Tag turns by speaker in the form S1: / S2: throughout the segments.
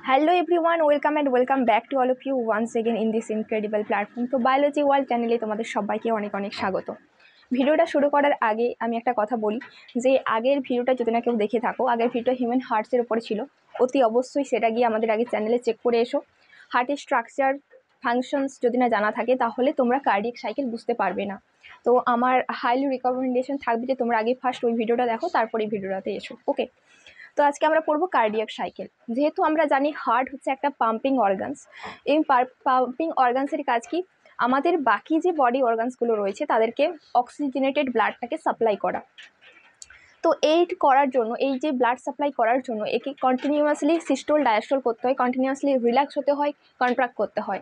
S1: Hello everyone, welcome and welcome back to all of you once again in this incredible platform. তো biology world চ্যানেলে তোমাদের সবাইকে অনেক অনেক স্বাগত। ভিডিওটা শুরু করার আগে আমি একটা কথা বলি যে আগের ভিডিওটা যদি না কেউ দেখে থাকো, আগের ভিডিওটা হিউম্যান হার্টসের উপরে ছিল, অতি অবশ্যই সেটা গিয়ে আমাদের আগে চ্যানেলে চেক করে এসো। হার্টের স্ট্রাকচার ফাংশনস যদি না জানা থাকে তাহলে তোমরা কার্ডিয়াক সাইকেল বুঝতে পারবে না। তো আমার হাইলি রিকমেন্ডেশন থাকবে যে তোমরা আগে ফার্স্ট ওই ভিডিওটা দেখো, তারপরে এই ভিডিওটাতে এসো। ওকে, তো আজকে আমরা পড়বো কার্ডিয়াক সাইকেল। যেহেতু আমরা জানি হার্ট হচ্ছে একটা পাম্পিং অর্গানস, এই পাম্পিং অর্গানসের কাজ কি, আমাদের বাকি যে বডি অর্গানসগুলো রয়েছে তাদেরকে অক্সিজেনেটেড ব্লাডটাকে সাপ্লাই করা। তো এই করার জন্য, এই যে ব্লাড সাপ্লাই করার জন্য একে কন্টিনিউয়াসলি সিস্টোল ডায়াস্টোল করতে হয়, কন্টিনিউয়াসলি রিল্যাক্স হতে হয়, কন্ট্রাক্ট করতে হয়।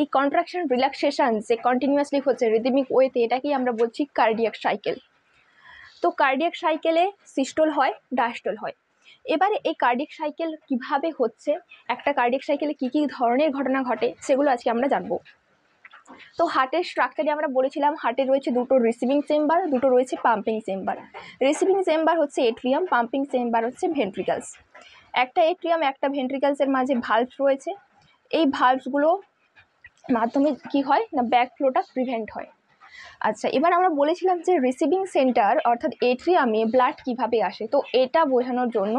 S1: এই কন্ট্রাকশন রিল্যাক্সেশন যে কন্টিনিউয়াসলি হচ্ছে রিদমিক ওয়েতে, এটাকেই আমরা বলছি কার্ডিয়াক সাইকেল। তো কার্ডিয়াক সাইকেলে সিস্টোল হয়, ডায়াস্টোল হয়। এবারে এই কার্ডিয়াক সাইকেল কিভাবে হচ্ছে, একটা কার্ডিয়াক সাইকেলে কী কী ধরনের ঘটনা ঘটে সেগুলো আজকে আমরা জানবো। তো হার্টের স্ট্রাকচারে আমরা বলেছিলাম হার্টে রয়েছে দুটো রিসিভিং চেম্বার, দুটো রয়েছে পাম্পিং চেম্বার। রিসিভিং চেম্বার হচ্ছে এট্রিয়াম, পাম্পিং চেম্বার হচ্ছে ভেন্ট্রিকালস। একটা এট্রিয়াম একটা ভেন্ট্রিকালসের মাঝে ভালভ রয়েছে। এই ভালভসগুলো মাধ্যমে কি হয় না, ব্যাক ফ্লোটা প্রিভেন্ট হয়। আচ্ছা, এবার আমরা বলেছিলাম যে রিসিভিং সেন্টার অর্থাৎ এট্রিয়ামে ব্লাড কিভাবে আসে। তো এটা বোঝানোর জন্য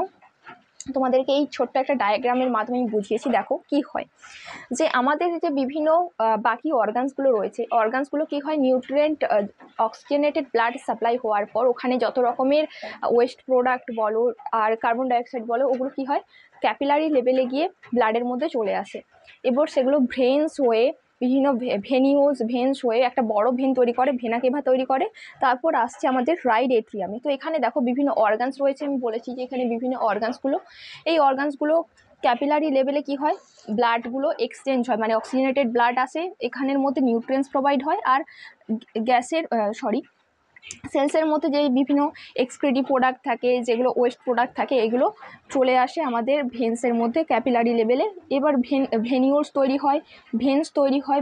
S1: তোমাদেরকে এই ছোট্ট একটা ডায়াগ্রামের মাধ্যমে আমি বুঝিয়েছি। দেখো কি হয়, যে আমাদের যে বিভিন্ন বাকি অর্গানসগুলো রয়েছে, অর্গানসগুলো কি হয়, নিউট্রিয়েন্ট অক্সিজেনেটেড ব্লাড সাপ্লাই হওয়ার পর ওখানে যত রকমের ওয়েস্ট প্রোডাক্ট বলো আর কার্বন ডাইঅক্সাইড বলো, ওগুলো কি হয়, ক্যাপিলারি লেভেলে গিয়ে ব্লাডের মধ্যে চলে আসে। এবার সেগুলো ভেন্স হয়ে, বিভিন্ন ভেন্স হয়ে একটা বড় ভেন তৈরি করে, ভেনা কেভা তৈরি করে, তারপর আসছে আমাদের রাইট এট্রিয়ামে। তো এখানে দেখো বিভিন্ন অর্গানস রয়েছে, আমি বলেছি যে এখানে বিভিন্ন অর্গানসগুলো, এই অর্গানসগুলো ক্যাপিলারি লেভেলে কি হয়, ব্লাডগুলো এক্সচেঞ্জ হয়, মানে অক্সিজেনেটেড ব্লাড আসে, এখানের মধ্যে নিউট্রিয়েন্টস প্রোভাইড হয়, আর সেলসের মধ্যে যে বিভিন্ন এক্সক্রিটিভ প্রোডাক্ট থাকে, যেগুলো ওয়েস্ট প্রোডাক্ট থাকে, এগুলো চলে আসে আমাদের ভেন্সের মধ্যে ক্যাপিলারি লেভেলে। এবার ভেনিউলস তৈরি হয়,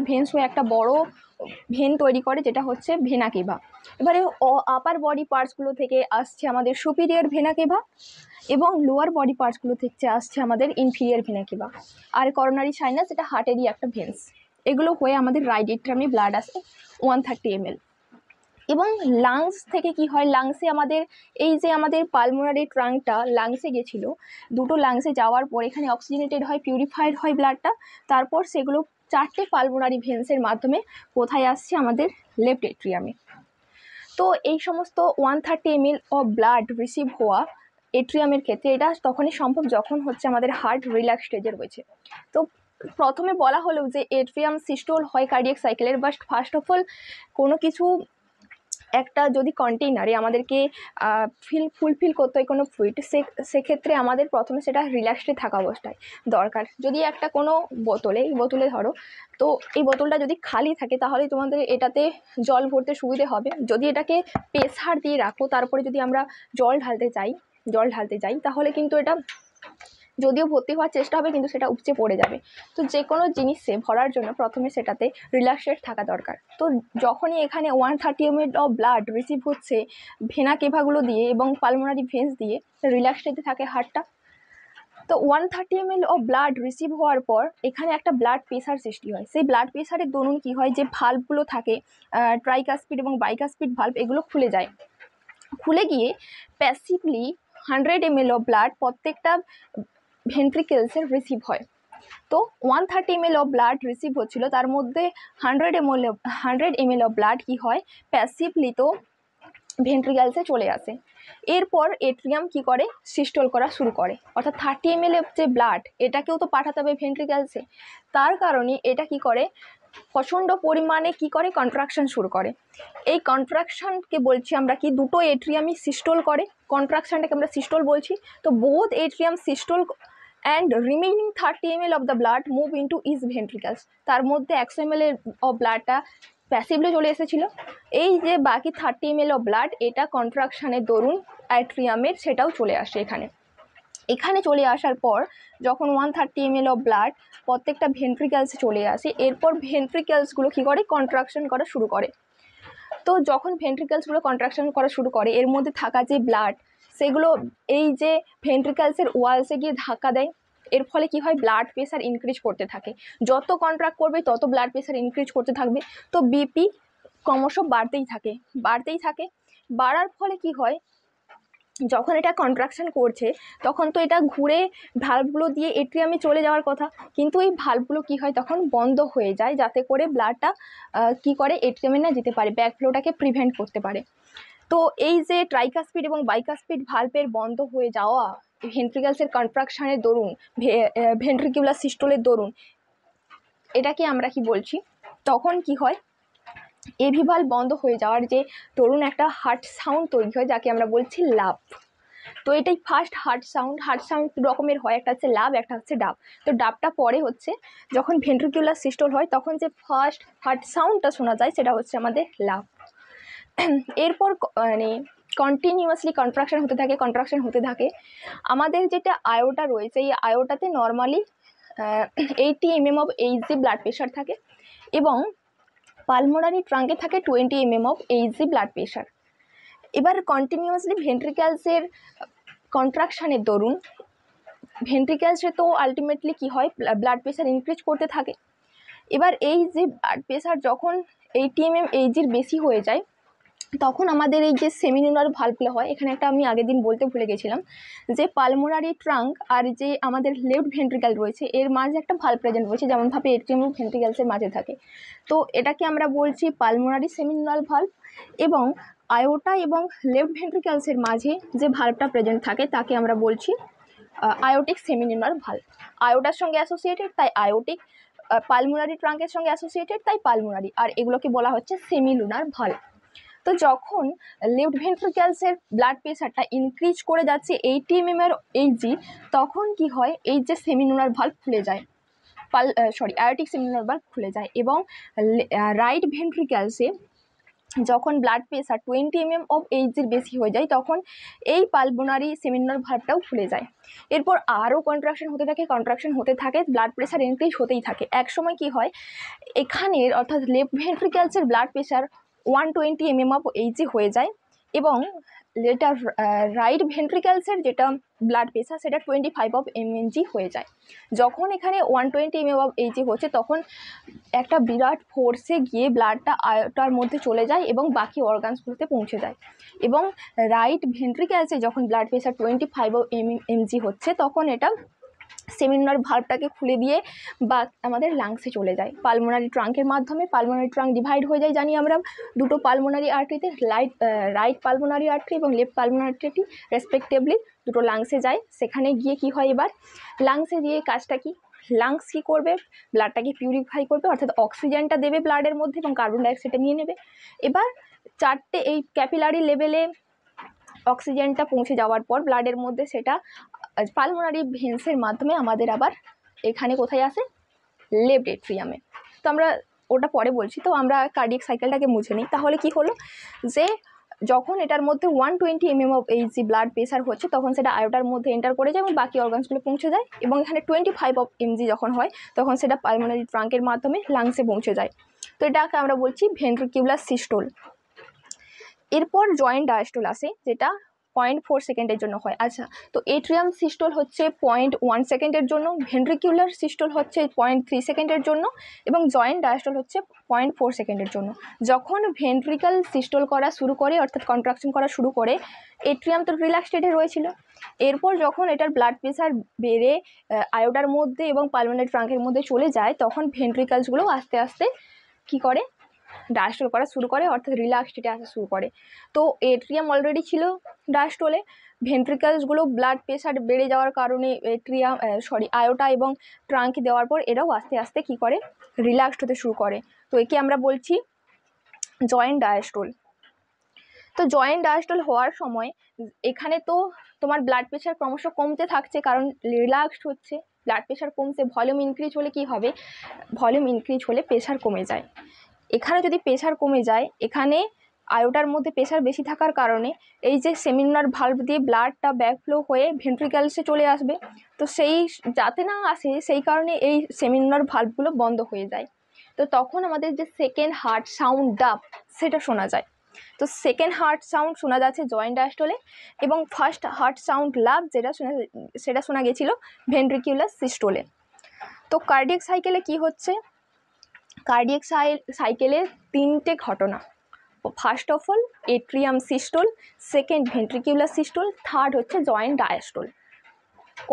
S1: ভেন্স হয়ে একটা বড় ভেন তৈরি করে, যেটা হচ্ছে ভেনা কেভা। এবারে আপার বডি পার্টসগুলো থেকে আসছে আমাদের সুপিরিয়র ভেনা কেভা, এবং লোয়ার বডি পার্টসগুলো থেকে আসছে আমাদের ইনফিরিয়র ভেনা কেভা। আর করোনারি সাইনাস, এটা হার্টেরই একটা ভেন্স। এগুলো হয়ে আমাদের রাইট এট্রিয়ামে ব্লাড আসে 130 ml। এবং লাংস থেকে কি হয়, লাংসে আমাদের এই যে আমাদের পালমোনারি ট্রাঙ্কটা লাংসে গেছিলো, দুটো লাংসে যাওয়ার পর এখানে অক্সিজেনেটেড হয়, পিউরিফাইড হয় ব্লাডটা, তারপর সেগুলো 4টে পালমোনারি ভেন্সের মাধ্যমে কোথায় আসছে, আমাদের লেফট এট্রিয়ামে। তো এই সমস্ত 130 ml অফ ব্লাড রিসিভ হওয়া এট্রিয়ামের ক্ষেত্রে এটা তখনই সম্ভব যখন হচ্ছে আমাদের হার্ট রিল্যাক্স স্টেজে রয়েছে। তো প্রথমে বলা হলো যে এট্রিয়াম সিস্টোল হয় কার্ডিয়াক সাইকেলের, বাট ফার্স্ট অফ অল কোনো কিছু একটা যদি কন্টেইনারে আমাদেরকে ফুলফিল করতে হয় কোনো ফ্লুইড, সেক্ষেত্রে আমাদের প্রথমে সেটা রিল্যাক্সে থাকা অবস্থায় দরকার। যদি একটা কোনো এই বোতলে ধরো, তো এই বোতলটা যদি খালি থাকে তাহলে তোমাদের এটাতে জল ভরতে সুবিধে হবে। যদি এটাকে প্রেসার দিয়ে রাখো, তারপরে যদি আমরা জল ঢালতে যাই তাহলে কিন্তু এটা যদিও ভর্তি হওয়ার চেষ্টা হবে, কিন্তু সেটা উপচে পড়ে যাবে। তো যে কোনো জিনিসে ভরার জন্য প্রথমে সেটাতে রিল্যাক্সেট থাকা দরকার। তো যখনই এখানে 130 ml অফ ব্লাড রিসিভ হচ্ছে ভেনা কেভাগুলো দিয়ে এবং পালমোনারি ভেন্স দিয়ে, রিল্যাক্সেটে থাকে হার্টটা। তো 130 ml অফ ব্লাড রিসিভ হওয়ার পর এখানে একটা ব্লাড প্রেশার সৃষ্টি হয়। সেই ব্লাড প্রেশারের দরুন কী হয়, যে ভাল্বগুলো থাকে ট্রাইকাসপিড এবং বাইকাসপিড ভাল্ব, এগুলো খুলে গিয়ে প্যাসিভলি 100 ml অফ ব্লাড প্রত্যেকটা ভেন্ট্রিকেলসের রিসিভ হয়। তো 130 ml অফ ব্লাড রিসিভ হচ্ছিল, তার মধ্যে 100 ml অফ ব্লাড কি হয়, প্যাসিভলি তো ভেন্ট্রিকেলসে চলে আসে। এরপর এট্রিয়াম কি করে, সিস্টোল করা শুরু করে, অর্থাৎ 30 ml যে ব্লাড এটাকেও তো পাঠাতে হবে ভেন্ট্রিকেলসে। তার কারণে এটা কি করে, প্রচণ্ড পরিমাণে কি করে, কন্ট্রাকশন শুরু করে। এই কন্ট্রাকশনকে বলছি আমরা কি, দুটো এট্রিয়ামই সিস্টোল করে, কন্ট্রাকশনটাকে আমরা সিস্টোল বলছি। তো both atrium systole and remaining 30 ml of the blood move into is ventricles. তার মধ্যে 100 ml অফ ব্লাডটা প্যাসিভলি চলে এসেছিলো। এই যে বাকি 30 ml অফ ব্লাড, এটা কন্ট্রাকশানের দরুন অ্যাট্রিয়ামের সেটাও চলে আসে এখানে চলে আসার পর যখন 130 ml অফ ব্লাড প্রত্যেকটা ভেন্ট্রিকেলসে চলে আসে, এরপর ভেন্ট্রিকেলসগুলো কী করে, কন্ট্রাকশন করা শুরু করে। তো যখন ভেন্ট্রিকেলসগুলো কন্ট্রাকশন করা শুরু করে, এর মধ্যে থাকা যে ব্লাড, সেগুলো এই যে ভেন্ট্রিকেলসের ওয়ালসে গিয়ে ধাক্কা দেয়, এর ফলে কি হয়, ব্লাড প্রেশার ইনক্রিজ করতে থাকে, যত কন্ট্রাক্ট করবে তত ব্লাড প্রেশার ইনক্রিজ করতে থাকবে। তো বিপি ক্রমশ বাড়তেই থাকে। বাড়ার ফলে কি হয়, যখন এটা কন্ট্রাকশন করছে তখন তো এটা ঘুরে ভাল্বগুলো দিয়ে এট্রিয়ামে চলে যাওয়ার কথা, কিন্তু এই ভাল্বগুলো কি হয় তখন বন্ধ হয়ে যায়, যাতে করে ব্লাডটা কি করে এট্রিয়ামে না যেতে পারে, ব্যাকফ্লোটাকে প্রিভেন্ট করতে পারে। তো এই যে ট্রাইকাসপিড এবং বাইকাসপিড ভাল্বের বন্ধ হয়ে যাওয়া ভেন্ট্রিকেলসের কন্ট্রাকশনের দরুন, ভেন্ট্রিকুলার সিস্টোলের দরুন, এটাকে আমরা কি বলছি, তখন কি হয়, এভি ভাল্ব বন্ধ হয়ে যাওয়ার যে দরুন একটা হার্ট সাউন্ড তৈরি হয়, যাকে আমরা বলছি লাভ। তো এটাই ফার্স্ট হার্ট সাউন্ড দু রকমের হয়, একটা হচ্ছে লাভ, একটা হচ্ছে ডাব। তো ডাবটা পরে হচ্ছে যখন ভেন্ট্রিকুলার সিস্টোল হয় তখন যে ফার্স্ট হার্ট সাউন্ডটা শোনা যায় সেটা হচ্ছে আমাদের লাভ। এরপর মানে কন্টিনিউয়াসলি কন্ট্রাকশন হতে থাকে। আমাদের যেটা আয়োটা রয়েছে, এই আয়োটাতে normally 80 mm of Hg blood pressure থাকে এবং পালমোনারি ট্রাঙ্কে থাকে 20 mm of Hg blood pressure. এবার কন্টিনিউয়াসলি ভেন্ট্রিকেলসের কন্ট্রাকশানের দরুন ভেন্ট্রিকেলসে তো আলটিমেটলি কি হয়, ব্লাড প্রেশার ইনক্রিজ করতে থাকে। এবার এই যে ব্লাড প্রেশার যখন 80 mm এইচজির বেশি হয়ে যায়, তখন আমাদের এই যে সেমিনুলার ভাল্বগুলো হয়, এখানে একটা আমি আগের দিন বলতে ভুলে গেছিলাম যে পালমোনারি ট্রাঙ্ক আর যে আমাদের লেফট ভেন্ট্রিকেল রয়েছে এর মাঝে একটা ভাল্ব প্রেজেন্ট রয়েছে, যেমনভাবে এট্রিয়াম ভেন্ট্রিকেলসের মাঝে থাকে। তো এটাকে আমরা বলছি পালমোনারি সেমিনুলার ভাল্ব, এবং আয়োটা এবং লেফট ভেন্ট্রিকেলসের মাঝে যে ভাল্বটা প্রেজেন্ট থাকে তাকে আমরা বলছি আয়োটিক সেমিনুলার ভাল্ব। আয়োটার সঙ্গে অ্যাসোসিয়েটেড তাই আয়োটিক, পালমোনারি ট্রাঙ্কের সঙ্গে অ্যাসোসিয়েটেড তাই পালমোনারি, আর এগুলোকে বলা হচ্ছে সেমিলুনার ভাল্ব। তো যখন লেফট ভেন্ট্রিকেলসের ব্লাড প্রেশারটা ইনক্রিজ করে যাচ্ছে 80 mm এইচজি, তখন কি হয়, এই যে সেমিনুলার ভাল্ব খুলে যায়, আয়োটিক সেমিনুলার ভাল্ব খুলে যায়, এবং রাইট ভেন্ট্রিকেলসে যখন ব্লাড প্রেশার 20 mm অফ এইচজির বেশি হয়ে যায় তখন এই পালমোনারি সেমিনুলার ভাল্বটাও খুলে যায়। এরপর আরও কন্ট্রাকশন হতে থাকে, ব্লাড প্রেশার ইনক্রিজ হতেই থাকে। একসময় কি হয়, এখানের অর্থাৎ লেফট ভেন্ট্রিকেলসের blood pressure 120 mm of Hg হয়ে যায়, এবং যেটা রাইট ভেন্ট্রিকেলসের যেটা ব্লাড প্রেশার সেটা 25 অফ mg হয়ে যায়। যখন এখানে 120 mm অফ এইচজি হচ্ছে তখন একটা বিরাট ফোর্সে গিয়ে ব্লাডটা আয়োটার মধ্যে চলে যায় এবং বাকি অর্গানসগুলোতে পৌঁছে যায়, এবং রাইট ভেন্ট্রিকেলসে যখন ব্লাড প্রেশার 25 অফ mg হচ্ছে তখন এটা সেমিনুলার ভাল্বটাকে খুলে দিয়ে বা আমাদের লাংসে চলে যায় পালমোনারি ট্রাঙ্কের মাধ্যমে। পালমোনারি ট্রাঙ্ক ডিভাইড হয়ে যায় জানি আমরা দুটো পালমোনারি আর্টারিতে, রাইট পালমোনারি আর্টারি এবং লেফট পালমোনারি আর্টারি রেসপেক্টিভলি, দুটো লাংসে যায়। সেখানে গিয়ে কি হয়, এবার লাংসে গিয়ে কাজটা কি, লাংস কী করবে, ব্লাডটাকে পিউরিফাই করবে, অর্থাৎ অক্সিজেনটা দেবে ব্লাডের মধ্যে এবং কার্বন ডাইঅক্সাইডটা নিয়ে নেবে। এবার চারটে এই ক্যাপিলারি লেভেলে অক্সিজেনটা পৌঁছে যাওয়ার পর ব্লাডের মধ্যে সেটা পালমোনারি ভেন্সের মাধ্যমে আমাদের আবার এখানে কোথায় আসে, লেফট এট্রিয়ামে। তো আমরা ওটা পরে বলছি। তো আমরা কার্ডিয়াক সাইকেলটাকে মুছে নিই। তাহলে কি হলো যে যখন এটার মধ্যে 120 mm of Hg blood pressure হচ্ছে তখন সেটা আয়োটার মধ্যে এন্টার করে যায় এবং বাকি অর্গানসগুলো পৌঁছে যায়, এবং এখানে 25 অফ এমজি যখন হয় তখন সেটা পালমোনারি ট্রাঙ্কের মাধ্যমে লাংসে পৌঁছে যায়। তো এটাকে আমরা বলছি ভেন্ট্রিকিউলার সিস্টোল। এরপর জয়েন্ট ডায়াস্টোল আসে, যেটা 0.4 সেকেন্ডের জন্য হয়। আচ্ছা, তো এট্রিয়াম সিস্টোল হচ্ছে 0.1 সেকেন্ডের জন্য, ভেন্ট্রিকিউলার সিস্টোল হচ্ছে 0.3 সেকেন্ডের জন্য, এবং জয়েন্ট ডায়াস্টোল হচ্ছে 0.4 সেকেন্ডের জন্য। যখন ভেন্ট্রিকাল সিস্টোল করা শুরু করে, অর্থাৎ কন্ট্রাকশন করা শুরু করে, এট্রিয়াম তো রিল্যাক্স স্টেটে রয়েছিল। এরপর যখন এটার ব্লাড প্রেশার বেড়ে আয়োডার মধ্যে এবং পালমোনারি ট্রাঙ্কের মধ্যে চলে যায় তখন ভেন্ট্রিকালসগুলো আস্তে আস্তে কী করে, ডায়াস্টোল করা শুরু করে, অর্থাৎ রিল্যাক্স স্টেটে আসা শুরু করে। তো এট্রিয়াম অলরেডি ছিল ডায়াস্টোলে, ভেন্ট্রিকালসগুলো ব্লাড প্রেশার বেড়ে যাওয়ার কারণে আয়োটা এবং ট্রাঙ্ক দেওয়ার পর এরাও আস্তে আস্তে কী করে, রিল্যাক্সড হতে শুরু করে। তো একে আমরা বলছি জয়েন্ট ডায়াস্টোল। তো জয়েন্ট ডায়াস্টোল হওয়ার সময় এখানে তো তোমার ব্লাড প্রেশার ক্রমশ কমতে থাকছে, কারণ রিল্যাক্সড হচ্ছে, ব্লাড প্রেশার কমছে, ভলিউম ইনক্রিজ হলে কী হবে, ভলিউম ইনক্রিজ হলে প্রেশার কমে যায়। এখানে যদি প্রেশার কমে যায়, এখানে আয়োটার মধ্যে প্রেশার বেশি থাকার কারণে এই যে সেমিনুলার ভাল্ব দিয়ে ব্লাডটা ব্যাকফ্লো হয়ে ভেন্ট্রিকালসে চলে আসবে, তো সেই যাতে না আসে সেই কারণে এই সেমিনুলার ভাল্বগুলো বন্ধ হয়ে যায়। তো তখন আমাদের যে সেকেন্ড হার্ট সাউন্ড ডাব সেটা শোনা যায়। তো সেকেন্ড হার্ট সাউন্ড শোনা যাচ্ছে জয়েন্ট ডায়াস্টলে, এবং ফার্স্ট হার্ট সাউন্ড লাভ সেটা শোনা গেছিলো ভেন্ট্রিকিউলার সিস্টোলে। তো কার্ডিয়াক সাইকেলে কি হচ্ছে, কার্ডিয়াক সাইকেলে 3টে ঘটনা। First of all atrium systole, second ventricular systole, third হচ্ছে জয়েন্ট ডায়াস্টোল।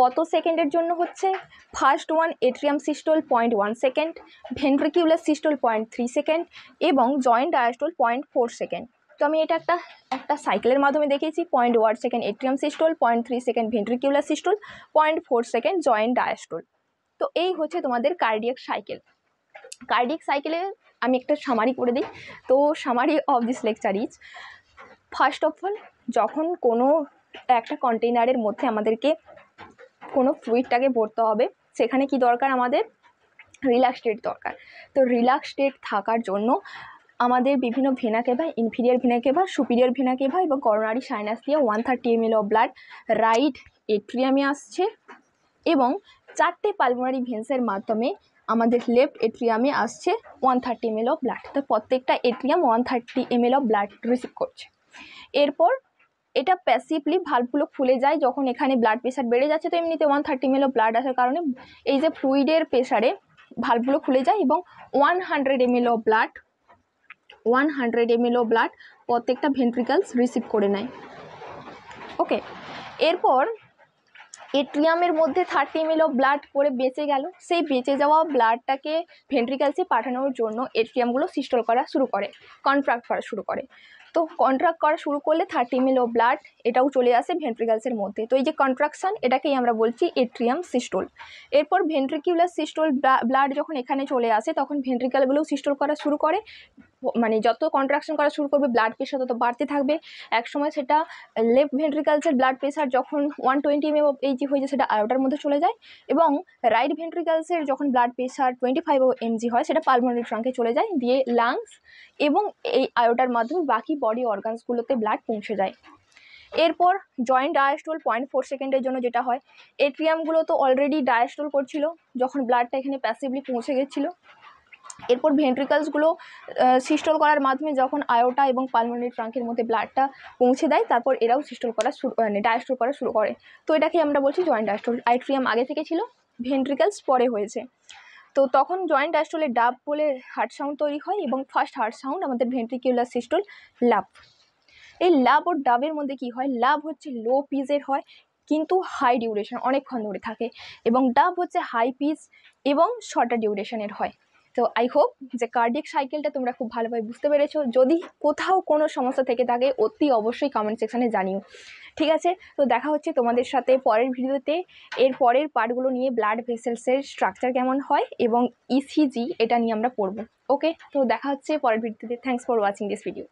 S1: কত সেকেন্ডের জন্য হচ্ছে? First one atrium systole 0.1 second, ventricular systole 0.3 second এবং জয়েন্ট ডায়াস্টোল 0.4 সেকেন্ড। তো আমি এটা একটা সাইকেলের মাধ্যমে দেখিয়েছি। 0.1 second atrium systole, 0.3 second ventricular systole, 0.4 second joint diastole. তো এই হচ্ছে তোমাদের কার্ডিয়াক সাইকেল। কার্ডিয়াক সাইকেলে আমি একটা সামারি করে দিই। তো summary of this lecture is, first of all যখন কোনো একটা কন্টেনারের মধ্যে আমাদেরকে কোনো ফ্লুইডটাকে ভরতে হবে, সেখানে কি দরকার? আমাদের রিল্যাক্স স্টেট দরকার। তো রিল্যাক্স স্টেট থাকার জন্য আমাদের বিভিন্ন vena cava, inferior vena cava, superior vena cava এবং করোনারি সাইনাস দিয়ে 130 ml অফ ব্লাড রাইট এট্রিয়ামে আসছে, এবং 4টে পালমোনারি ভেন্সের মাধ্যমে আমাদের লেফট এট্রিয়ামে আসছে 130 ml অফ ব্লাড। তো প্রত্যেকটা atrium 130 ml of blood receive করছে। এরপর এটা প্যাসিভলি ভালভগুলো খুলে যায় যখন এখানে ব্লাড প্রেশার বেড়ে যাচ্ছে। তো এমনিতে 130 ml অফ ব্লাড আসার কারণে এই যে ফ্লুইডের প্রেশারে ভালভগুলো খুলে যায় এবং 100 ml অফ ব্লাড প্রত্যেকটা ভেন্ট্রিকলস রিসিভ করে নেয়। ওকে, এরপর এট্রিয়ামের মধ্যে 30 ml অফ ব্লাড করে বেঁচে গেল। সেই বেঁচে যাওয়া ব্লাডটাকে ভেন্ট্রিকলসে পাঠানোর জন্য এট্রিয়ামগুলো সিস্টোল করা শুরু করে, কন্ট্রাক্ট করা শুরু করে। তো কন্ট্রাক্ট করা শুরু করলে 30 ml অফ ব্লাড এটাও চলে আসে ভেন্ট্রিকলসের মধ্যে। তো এই যে কন্ট্রাকশান, এটাকেই আমরা বলছি এট্রিয়াম সিস্টোল। এরপর ভেন্ট্রিকিউলার সিস্টোল ব্লাড যখন এখানে চলে আসে তখন ভেন্ট্রিকলগুলোও সিস্টোল করা শুরু করে। মানে যত কন্ট্রাকশন করা শুরু করবে ব্লাড প্রেশার তত বাড়তে থাকবে। একসময় সেটা লেফট ভেন্ট্রিকলসের ব্লাড প্রেশার যখন 120 mg হয়ে যায় সেটা আয়োটার মধ্যে চলে যায়, এবং রাইট ভেন্ট্রিকলসের যখন ব্লাড প্রেশার 25 mg হয় সেটা পালমোনারি ট্রাঙ্কে চলে যায়, দিয়ে লাংস এবং এই আয়োটার মাধ্যমে বাকি বডি অর্গানসগুলোতে ব্লাড পৌঁছে যায়। এরপর জয়েন্ট ডায়াস্টোল 0.4 সেকেন্ডের জন্য যেটা হয়, এট্রিয়ামগুলো তো অলরেডি ডায়াস্টোল করছিল যখন ব্লাডটা এখানে প্যাসিভলি পৌঁছে গেছিলো। এরপর ভেন্ট্রিকলসগুলো সিস্টোল করার মাধ্যমে যখন আয়োটা এবং পালমোনারি ট্রাঙ্কের মধ্যে ব্লাডটা পৌঁছে দেয়, তারপর এরাও সিস্টোল করা ডায়াস্টোল করা শুরু করে। তো এটাকে আমরা বলছি জয়েন্ট ডায়াস্টোল। আইট্রিয়াম আগে থেকে ছিল, ভেন্ট্রিকলস পরে হয়েছে। তো তখন জয়েন্ট ডায়াস্টোলে ডাব বলে হার্ট সাউন্ড তৈরি হয়, এবং ফার্স্ট হার্ট সাউন্ড আমাদের ভেন্ট্রিকিউলার সিস্টোল লাভ। এই লাভ ও ডাবের মধ্যে কি হয়? লাভ হচ্ছে লো পিচের হয় কিন্তু হাই ডিউরেশন, অনেকক্ষণ ধরে থাকে, এবং ডাব হচ্ছে হাই পিচ এবং শর্টার ডিউরেশনের হয়। তো আই হোপ যে কার্ডিয়াক সাইকেলটা তোমরা খুব ভালোভাবে বুঝতে পেরেছো। যদি কোথাও কোনো সমস্যা থেকে থাকে অতি অবশ্যই কমেন্ট সেকশানে জানিও, ঠিক আছে? তো দেখা হচ্ছে তোমাদের সাথে পরের ভিডিওতে। এর পরের পার্টগুলো নিয়ে ব্লাড ভেসেলসের স্ট্রাকচার কেমন হয় এবং ইসিজি এটা নিয়ে আমরা পড়বো। ওকে, তো দেখা হচ্ছে পরের ভিডিওতে। Thanks for watching this video.